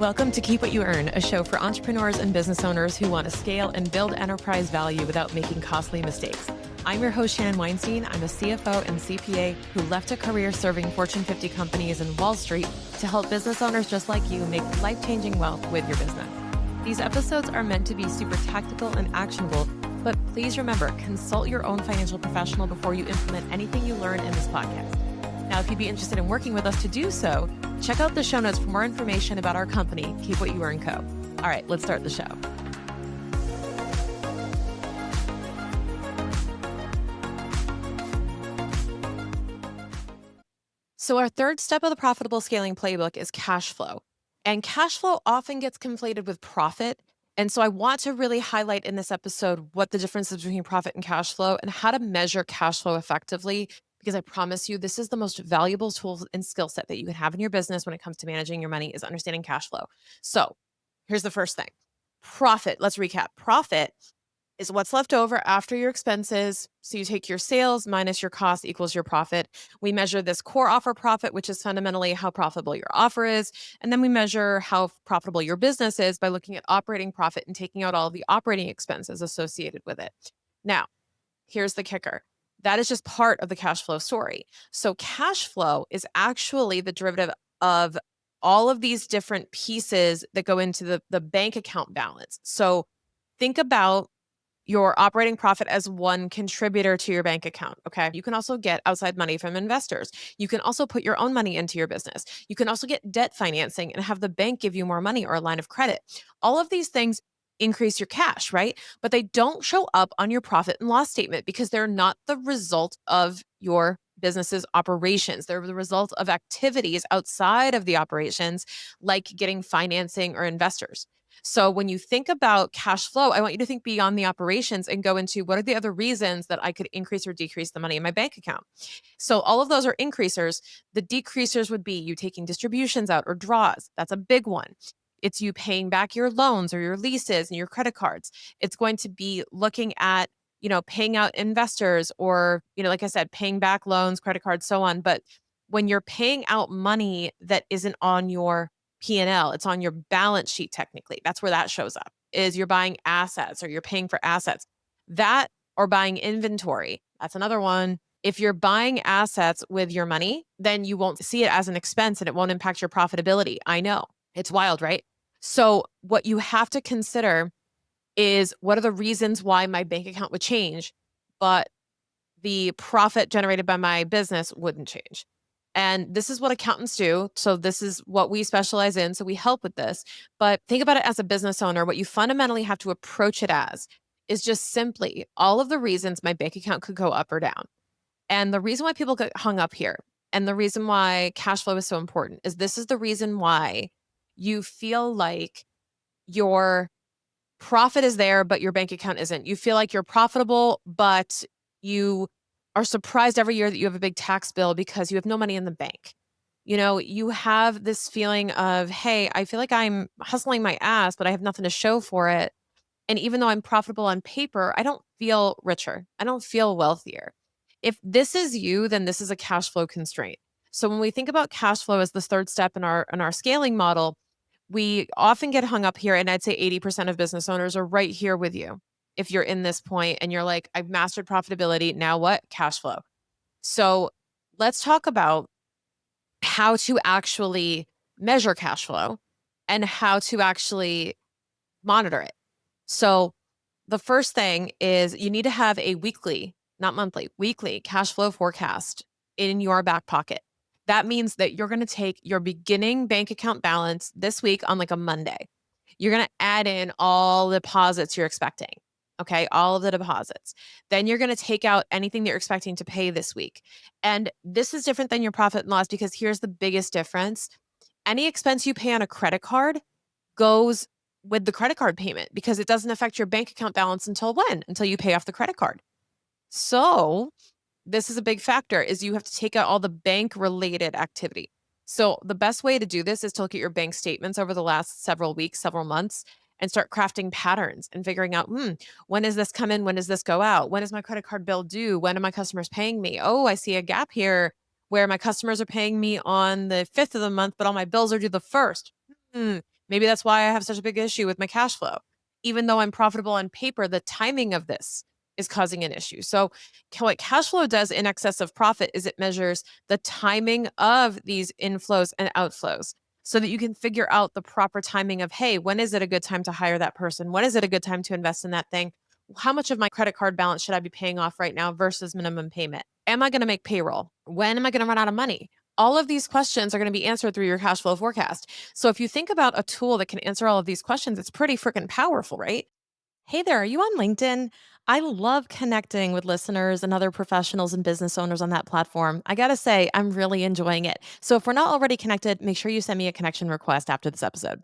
Welcome to Keep What You Earn, a show for entrepreneurs and business owners who want to scale and build enterprise value without making costly mistakes. I'm your host, Shannon. I'm a CFO and CPA who left a career serving Fortune 50 companies in Wall Street to help business owners just like you make life-changing wealth with your business. These episodes are meant to be super tactical and actionable, but please remember, consult your own financial professional before you implement anything you learn in this podcast. Now, if you'd be interested in working with us to do so, check out the show notes for more information about our company, Keep What You Earn Co. All right, let's start the show. So our third step of the profitable scaling playbook is cash flow. And cash flow often gets conflated with profit. And so I want to really highlight in this episode what the difference is between profit and cash flow and how to measure cash flow effectively, because I promise you, this is the most valuable tool and skill set that you can have in your business when it comes to managing your money is understanding cash flow. So here's the first thing. Profit, let's recap. Profit is what's left over after your expenses. So you take your sales minus your cost equals your profit. We measure this core offer profit, which is fundamentally how profitable your offer is. And then we measure how profitable your business is by looking at operating profit and taking out all of the operating expenses associated with it. Now, here's the kicker. That is just part of the cash flow story. So cash flow is actually the derivative of all of these different pieces that go into the bank account balance. So think about your operating profit as one contributor to your bank account, okay? You can also get outside money from investors. You can also put your own money into your business. You can also get debt financing and have the bank give you more money or a line of credit. All of these things increase your cash, right? But they don't show up on your profit and loss statement because they're not the result of your business's operations. They're the result of activities outside of the operations, like getting financing or investors. So when you think about cash flow, I want you to think beyond the operations and go into what are the other reasons that I could increase or decrease the money in my bank account. So all of those are increasers. The decreasers would be you taking distributions out or draws. That's a big one. It's you paying back your loans or your leases and your credit cards. It's going to be looking at, paying out investors or, like I said, paying back loans, credit cards, so on. But when you're paying out money that isn't on your P&L, it's on your balance sheet technically. That's where that shows up, is you're buying assets or you're paying for assets. That or buying inventory, that's another one. If you're buying assets with your money, then you won't see it as an expense and it won't impact your profitability. I know, it's wild, right? So what you have to consider is what are the reasons why my bank account would change, but the profit generated by my business wouldn't change. And this is what accountants do. So this is what we specialize in. So we help with this. But think about it as a business owner. What you fundamentally have to approach it as is just simply all of the reasons my bank account could go up or down. And the reason why people get hung up here and the reason why cash flow is so important is this is the reason why you feel like your profit is there, but your bank account isn't. You feel like you're profitable, but you are surprised every year that you have a big tax bill because you have no money in the bank. You have this feeling of, hey, I feel like I'm hustling my ass, but I have nothing to show for it. And even though I'm profitable on paper, I don't feel richer. I don't feel wealthier. If this is you, then this is a cash flow constraint. So when we think about cash flow as the third step in our scaling model, we often get hung up here, and I'd say 80% of business owners are right here with you. If you're in this point and you're like, I've mastered profitability, now what? Cash flow. So let's talk about how to actually measure cash flow and how to actually monitor it. So the first thing is you need to have a weekly, not monthly, weekly cash flow forecast in your back pocket. That means that you're going to take your beginning bank account balance this week on like a Monday. You're going to add in all the deposits you're expecting. Okay, all of the deposits. Then you're going to take out anything that you're expecting to pay this week. And this is different than your profit and loss because here's the biggest difference. Any expense you pay on a credit card goes with the credit card payment because it doesn't affect your bank account balance until when? Until you pay off the credit card. So this is a big factor is you have to take out all the bank related activity. So the best way to do this is to look at your bank statements over the last several weeks, several months, and start crafting patterns and figuring out, when does this come in? When does this go out? When is my credit card bill due? When are my customers paying me? Oh, I see a gap here where my customers are paying me on the 5th of the month, but all my bills are due the 1st. Maybe that's why I have such a big issue with my cash flow. Even though I'm profitable on paper, the timing of this is causing an issue. So, what cash flow does in excess of profit is it measures the timing of these inflows and outflows so that you can figure out the proper timing of, hey, when is it a good time to hire that person? When is it a good time to invest in that thing? How much of my credit card balance should I be paying off right now versus minimum payment? Am I going to make payroll? When am I going to run out of money? All of these questions are going to be answered through your cash flow forecast. So if you think about a tool that can answer all of these questions, it's pretty freaking powerful, right? Hey there, are you on LinkedIn? I love connecting with listeners and other professionals and business owners on that platform. I gotta say, I'm really enjoying it. So if we're not already connected, make sure you send me a connection request after this episode.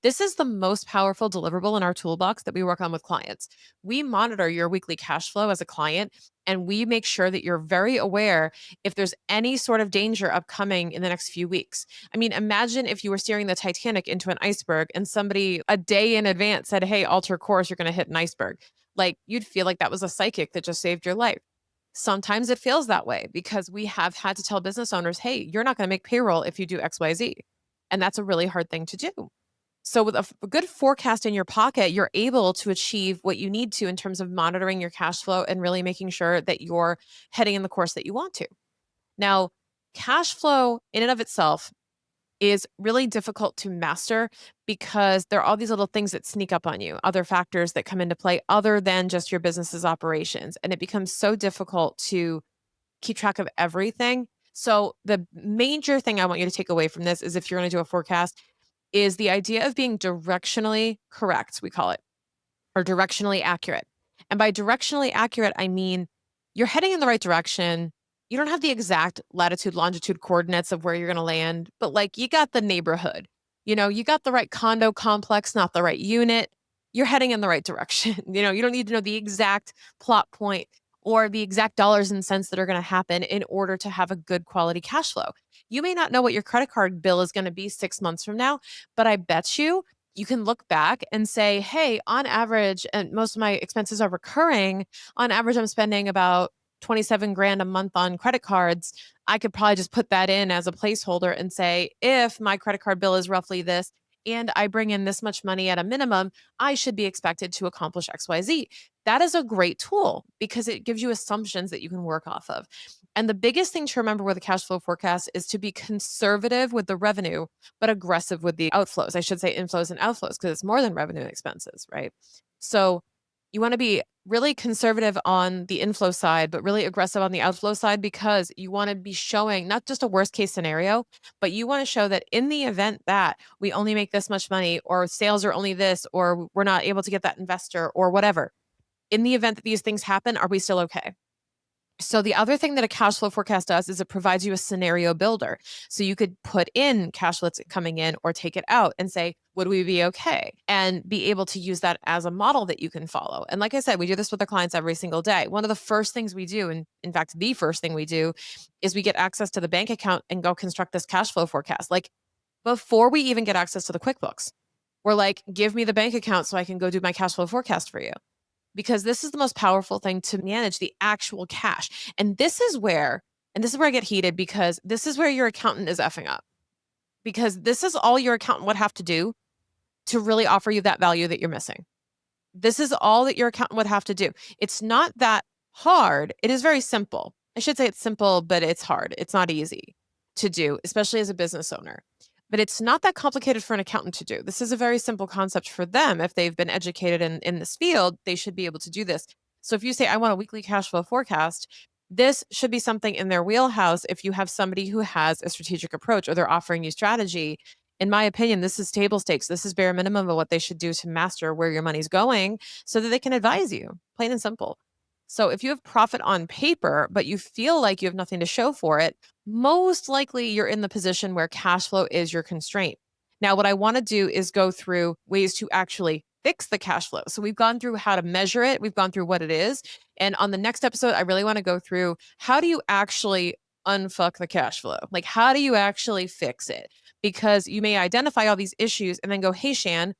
This is the most powerful deliverable in our toolbox that we work on with clients. We monitor your weekly cash flow as a client, and we make sure that you're very aware if there's any sort of danger upcoming in the next few weeks. I mean, imagine if you were steering the Titanic into an iceberg and somebody a day in advance said, hey, alter course, you're going to hit an iceberg. Like you'd feel like that was a psychic that just saved your life. Sometimes it feels that way because we have had to tell business owners, hey, you're not going to make payroll if you do XYZ. And that's a really hard thing to do. So with a good forecast in your pocket, you're able to achieve what you need to in terms of monitoring your cash flow and really making sure that you're heading in the course that you want to. Now, cash flow in and of itself is really difficult to master because there are all these little things that sneak up on you, other factors that come into play other than just your business's operations. And it becomes so difficult to keep track of everything. So the major thing I want you to take away from this is if you're going to do a forecast, is the idea of being directionally correct, we call it, or directionally accurate. And by directionally accurate, I mean you're heading in the right direction. You don't have the exact latitude, longitude coordinates of where you're going to land, but like you got the neighborhood. You got the right condo complex, not the right unit. You're heading in the right direction. You don't need to know the exact plot point or the exact dollars and cents that are going to happen in order to have a good quality cash flow. You may not know what your credit card bill is going to be 6 months from now, but I bet you can look back and say, hey, on average, and most of my expenses are recurring, on average, I'm spending about 27 grand a month on credit cards. I could probably just put that in as a placeholder and say, if my credit card bill is roughly this, and I bring in this much money at a minimum, I should be expected to accomplish XYZ. That is a great tool because it gives you assumptions that you can work off of. And the biggest thing to remember with a cash flow forecast is to be conservative with the revenue, but aggressive with the outflows. I should say inflows and outflows because it's more than revenue and expenses, right? So you want to be really conservative on the inflow side, but really aggressive on the outflow side because you want to be showing not just a worst case scenario, but you want to show that in the event that we only make this much money or sales are only this, or we're not able to get that investor or whatever, in the event that these things happen, are we still okay? So the other thing that a cash flow forecast does is it provides you a scenario builder. So you could put in cash flow that's coming in or take it out and say, would we be okay? And be able to use that as a model that you can follow. And like I said, we do this with our clients every single day. One of the first things we do, and in fact, the first thing we do is we get access to the bank account and go construct this cash flow forecast. Like before we even get access to the QuickBooks, we're like, give me the bank account so I can go do my cash flow forecast for you, because this is the most powerful thing to manage the actual cash. And this is where I get heated because this is where your accountant is effing up, because this is all your accountant would have to do to really offer you that value that you're missing. This is all that your accountant would have to do. It's not that hard. It is very simple. I should say it's simple, but it's hard. It's not easy to do, especially as a business owner. But it's not that complicated for an accountant to do. This is a very simple concept for them. If they've been educated in this field, they should be able to do this. So if you say, I want a weekly cash flow forecast, this should be something in their wheelhouse if you have somebody who has a strategic approach or they're offering you strategy. In my opinion, this is table stakes. This is bare minimum of what they should do to master where your money's going so that they can advise you, plain and simple. So if you have profit on paper, but you feel like you have nothing to show for it, most likely you're in the position where cash flow is your constraint. Now, what I want to do is go through ways to actually fix the cash flow. So we've gone through how to measure it. We've gone through what it is. And on the next episode, I really want to go through how do you actually unfuck the cash flow? Like, how do you actually fix it? Because you may identify all these issues and then go, hey, Shan,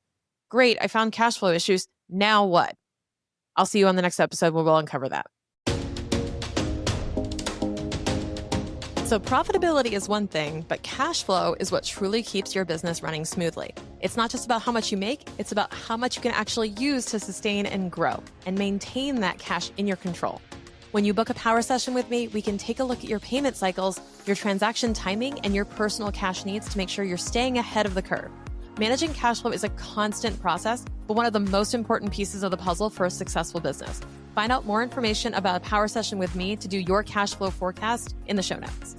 great, I found cash flow issues. Now what? I'll see you on the next episode where we'll uncover that. So profitability is one thing, but cash flow is what truly keeps your business running smoothly. It's not just about how much you make, it's about how much you can actually use to sustain and grow and maintain that cash in your control. When you book a power session with me, we can take a look at your payment cycles, your transaction timing, and your personal cash needs to make sure you're staying ahead of the curve. Managing cash flow is a constant process, but one of the most important pieces of the puzzle for a successful business. Find out more information about a power session with me to do your cash flow forecast in the show notes.